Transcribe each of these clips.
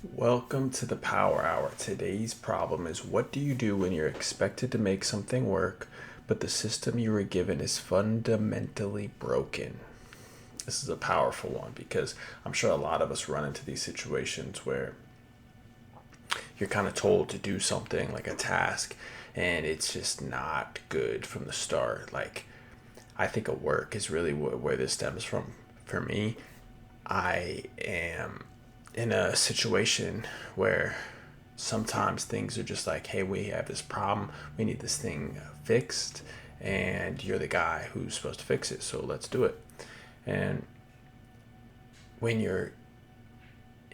Welcome to the Power Hour. Today's problem is, what do you do when you're expected to make something work, but the system you were given is fundamentally broken? This is a powerful one because I'm sure a lot of us run into these situations where you're kind of told to do something like a task and it's just not good from the start. Like, I think at work is really where this stems from. For me, I am in a situation where sometimes things are just like, hey, we have this problem, we need this thing fixed, and you're the guy who's supposed to fix it, so let's do it. And when you're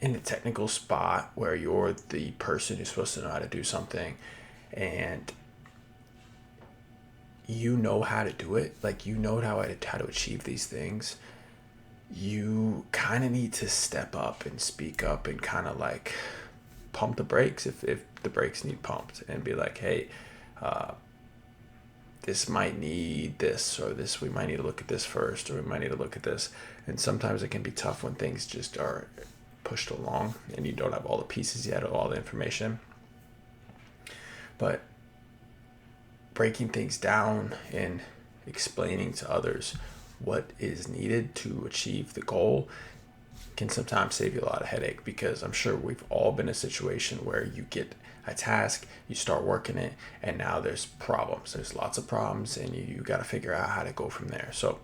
in a technical spot where you're the person who's supposed to know how to do something and you know how to do it, like you know how to achieve these things, you kind of need to step up and speak up and kind of like pump the brakes if the brakes need pumped and be like, hey, this might need this, or this, we might need to look at this first, or we might need to look at this. And sometimes it can be tough when things just are pushed along and you don't have all the pieces yet or all the information. But breaking things down and explaining to others what is needed to achieve the goal can sometimes save you a lot of headache, because I'm sure we've all been in a situation where you get a task, you start working it, and now there's problems. There's lots of problems, and you got to figure out how to go from there. So,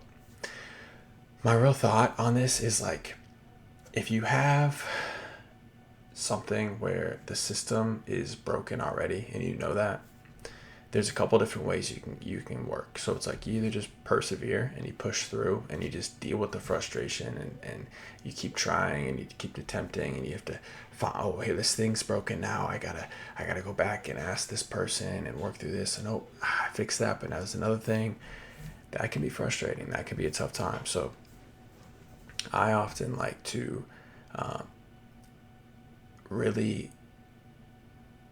my real thought on this is like, if you have something where the system is broken already and you know that, there's a couple different ways you can work. So it's like, you either just persevere and you push through and you just deal with the frustration, and you keep trying and you keep attempting, and you have to find, oh, hey, this thing's broken now. I gotta go back and ask this person and work through this, and oh, I fixed that, but now there's another thing. That can be frustrating. That can be a tough time. So I often like to really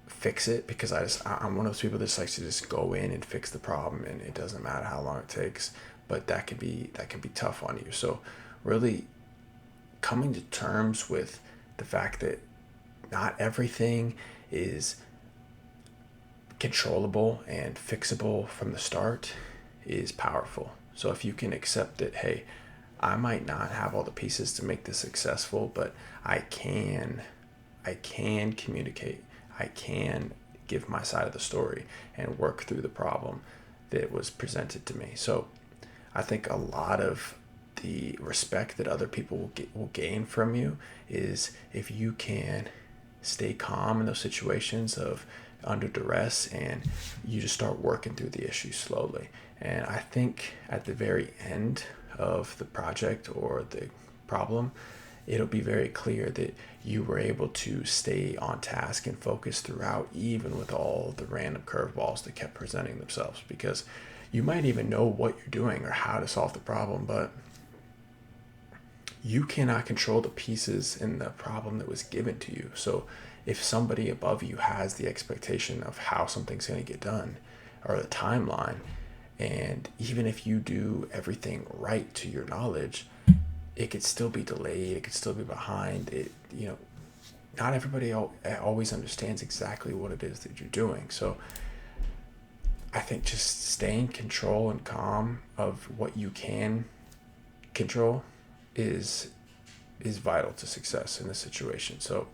fix it, because I'm one of those people that just likes to just go in and fix the problem, and it doesn't matter how long it takes. But that can be tough on you. So really coming to terms with the fact that not everything is controllable and fixable from the start is powerful. So if you can accept that, hey, I might not have all the pieces to make this successful, but I can communicate. I can give my side of the story and work through the problem that was presented to me. So I think a lot of the respect that other people will gain from you is if you can stay calm in those situations of under duress, and you just start working through the issue slowly. And I think at the very end of the project or the problem, it'll be very clear that you were able to stay on task and focus throughout, even with all the random curveballs that kept presenting themselves. Because you might even know what you're doing or how to solve the problem, but you cannot control the pieces in the problem that was given to you. So if somebody above you has the expectation of how something's going to get done or the timeline, and even if you do everything right to your knowledge, it could still be delayed, it could still be behind it. Not everybody always understands exactly what it is that you're doing. So I think just staying control and calm of what you can control is vital to success in this situation. So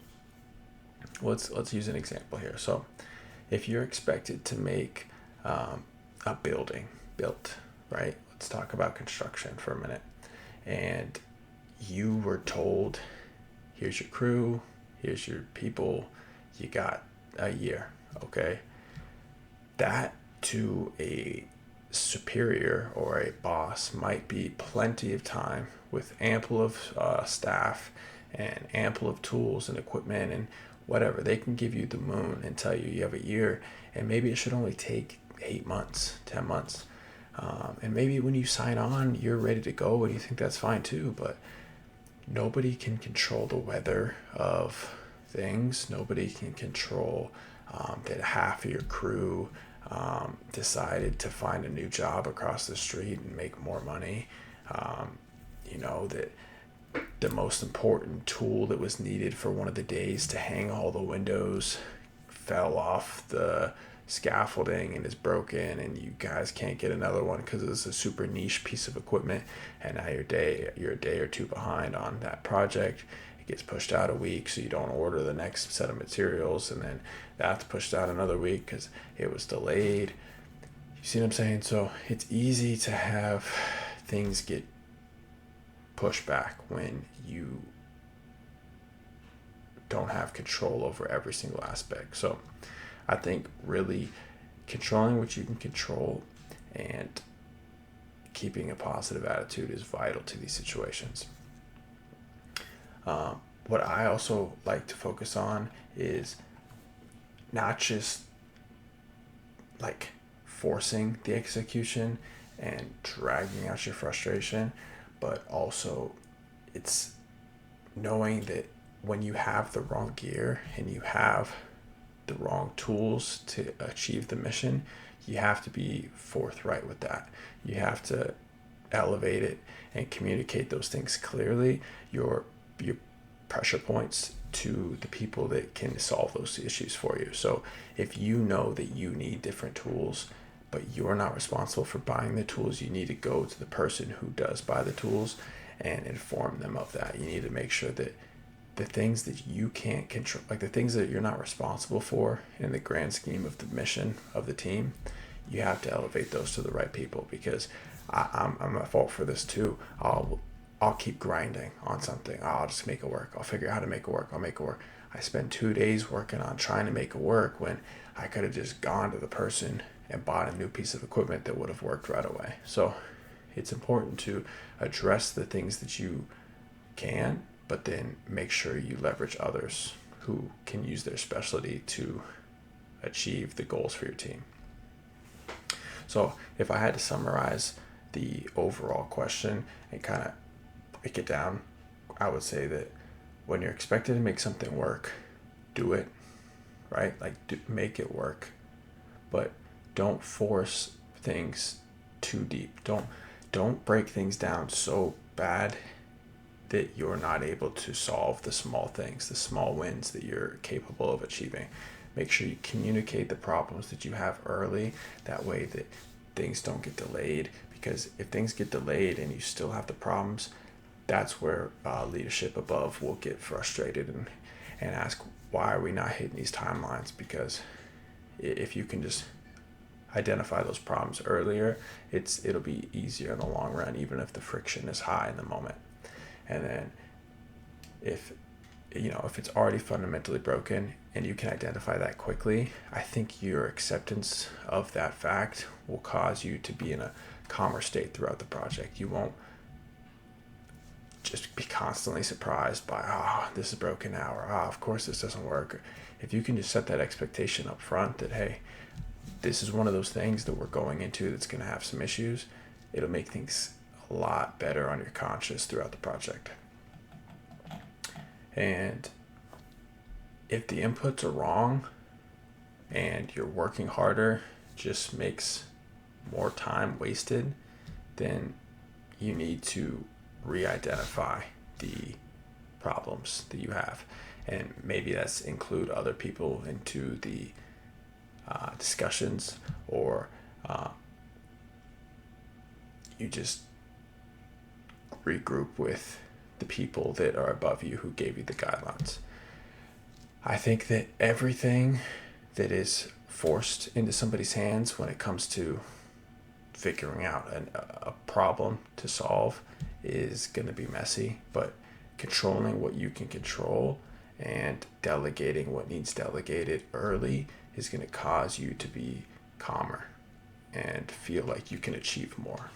let's use an example here. So if you're expected to make a building built, right? Let's talk about construction for a minute. And you were told, here's your crew, here's your people, you got a year, okay? That to a superior or a boss might be plenty of time with ample of staff and ample of tools and equipment and whatever. They can give you the moon and tell you you have a year, and maybe it should only take 8 months, 10 months. And maybe when you sign on, you're ready to go and you think that's fine too, but nobody can control the weather of things. Nobody can control that half of your crew decided to find a new job across the street and make more money. That the most important tool that was needed for one of the days to hang all the windows fell off the scaffolding and is broken, and you guys can't get another one because it's a super niche piece of equipment, and now you're a day or two behind on that project. It gets pushed out a week, so you don't order the next set of materials, and then that's pushed out another week because it was delayed. You see what I'm saying? So it's easy to have things get pushed back when you don't have control over every single aspect. So I think really controlling what you can control and keeping a positive attitude is vital to these situations. What I also like to focus on is not just like forcing the execution and dragging out your frustration, but also it's knowing that when you have the wrong gear and you have the wrong tools to achieve the mission, you have to be forthright with that. You have to elevate it and communicate those things clearly, your pressure points, to the people that can solve those issues for you. So if you know that you need different tools, but you're not responsible for buying the tools, you need to go to the person who does buy the tools and inform them of that. You need to make sure that the things that you can't control, like the things that you're not responsible for in the grand scheme of the mission of the team, you have to elevate those to the right people, because I'm at fault for this too. I'll keep grinding on something. I'll just make it work. I'll figure out how to make it work. I'll make it work. I spend 2 days working on trying to make it work when I could have just gone to the person and bought a new piece of equipment that would have worked right away. So it's important to address the things that you can, but then make sure you leverage others who can use their specialty to achieve the goals for your team. So if I had to summarize the overall question and kind of break it down, I would say that when you're expected to make something work, do it, right? Like make it work, but don't force things too deep. Don't break things down so bad that you're not able to solve the small things, the small wins that you're capable of achieving. Make sure you communicate the problems that you have early. That way that things don't get delayed, because if things get delayed and you still have the problems, that's where leadership above will get frustrated and ask, why are we not hitting these timelines? Because if you can just identify those problems earlier, it'll be easier in the long run, even if the friction is high in the moment. And then if it's already fundamentally broken and you can identify that quickly, I think your acceptance of that fact will cause you to be in a calmer state throughout the project. You won't just be constantly surprised by, this is broken now, or of course this doesn't work. If you can just set that expectation up front that, hey, this is one of those things that we're going into that's going to have some issues, it'll make things a lot better on your conscience throughout the project. And if the inputs are wrong and you're working harder just makes more time wasted, then you need to re-identify the problems that you have, and maybe that's include other people into the discussions, or you just regroup with the people that are above you who gave you the guidelines. I think that everything that is forced into somebody's hands when it comes to figuring out a problem to solve is going to be messy, but controlling what you can control and delegating what needs delegated early is going to cause you to be calmer and feel like you can achieve more.